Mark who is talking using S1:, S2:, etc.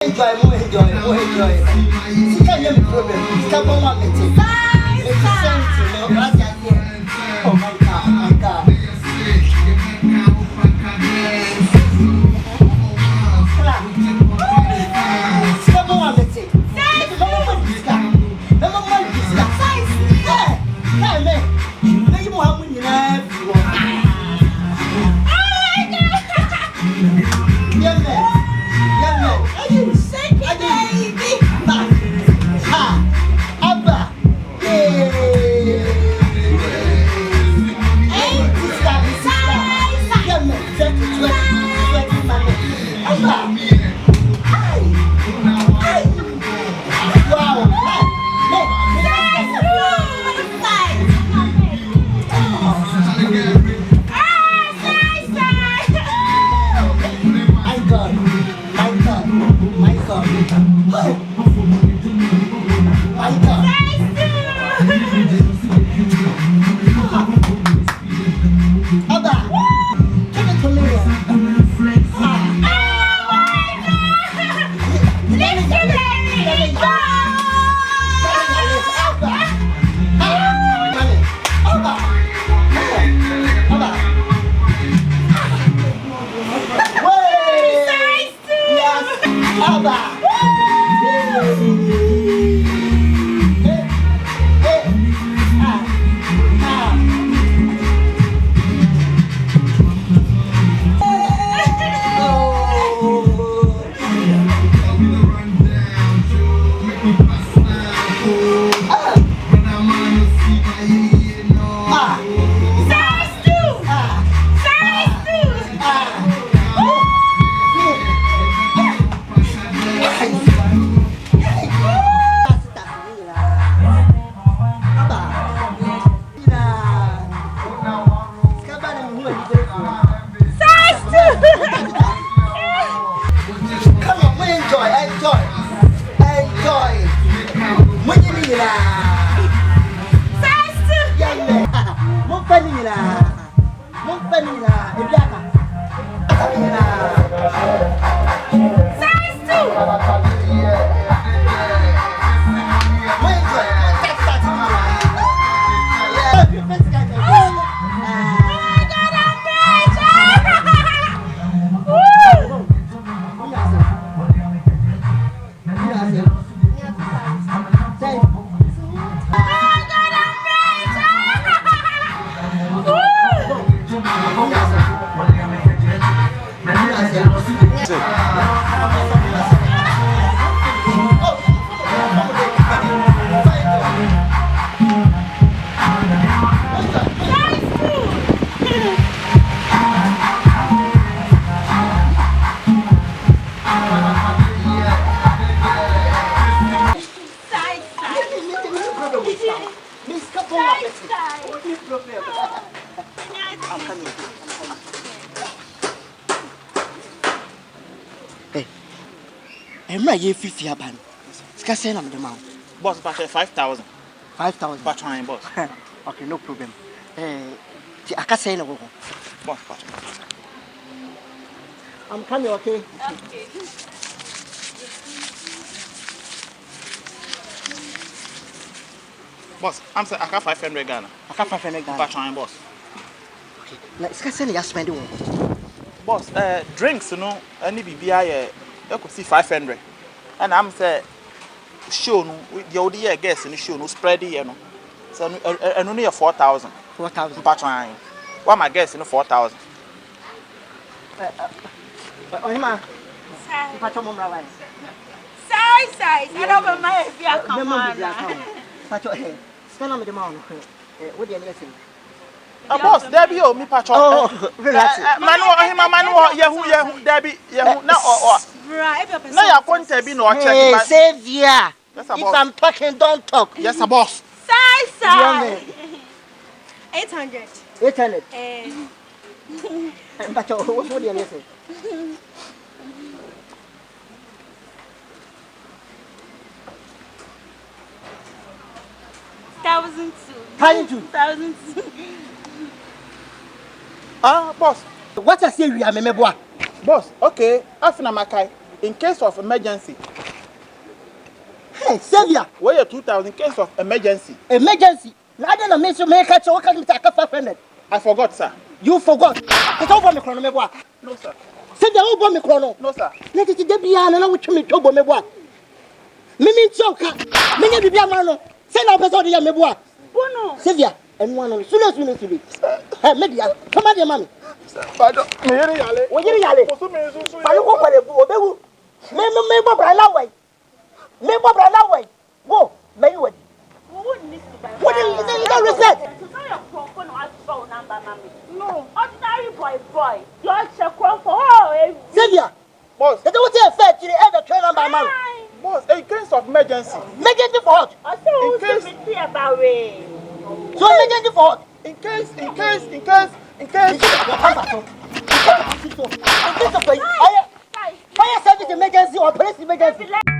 S1: Enjoy, more enjoy, more enjoy. You can't have a problem. You can't go on with it. Oh my God, my God. Come on with it. Come on with this guy. Come on with this guy. Yeah, man. Now you want when you have. Young man. Ye 50 aban. Scarcely on the amount.
S2: Boss, but 5,000.
S1: 5,000.
S2: But trying, boss.
S1: Okay, no problem. I can't say no.
S2: Boss,
S1: I'm coming, okay?
S3: Okay.
S2: Boss, I'm saying I got 500 Ghana.
S1: I got 500 Ghana.
S2: But trying, boss.
S1: Okay. Like, scarcely I spend it.
S2: Boss, drinks, you know, any BBI, you could see 500. And I'm saying, show no, the idea guess in the show no spread you know. So and only a 4,000.
S1: 4,000.
S2: Patron. What my guess in 4,000.
S1: Oh, hima. Patron mom right.
S3: Size. I don't know my if you are coming.
S1: Patron, hey, spend on the amount. What do you need?
S2: Boss, Debbie, oh, me patron.
S1: Oh, relax.
S2: Manual, Yahoo, Debbie, Yahoo, now or.
S3: Right,
S2: now you're going to be no
S1: check. Savior. If I'm talking, don't talk.
S2: Yes, a boss.
S3: Size. 800.
S1: 800. But what do you need?
S3: 1,200.
S2: Ah, boss.
S1: What I say we are boy.
S2: Boss, okay. After Makai. In case of emergency.
S1: Hey, Xavier.
S2: Where you 2,000 in case of emergency.
S1: Emergency. Now I don't make you make a choke and take a 500.
S2: I forgot, sir.
S1: You forgot. It's over me chrono me boy.
S2: No, sir.
S1: Xavier over me chrono.
S2: No, sir.
S1: Let it be and I will me to me boy. Me choke. Me be man. Say now person dey me boy.
S3: Bono.
S1: Xavier, and one soon. Hey, media. Come on, mommy.
S2: Pardon. Me here yale.
S1: We here yale. But you go for the obewu. Me bobra na way. Me bobra na way. Wo, me you. What do you don't respect?
S3: No, ordinary boy. You're check for oh,
S1: Xavier.
S2: Boss.
S1: They don't say fair to the end of train number man.
S2: Boss, in case of emergency.
S1: Emergency for what?
S3: I say who's about it.
S1: So emergency for what?
S2: In case.
S1: In case of fire service emergency or police emergency.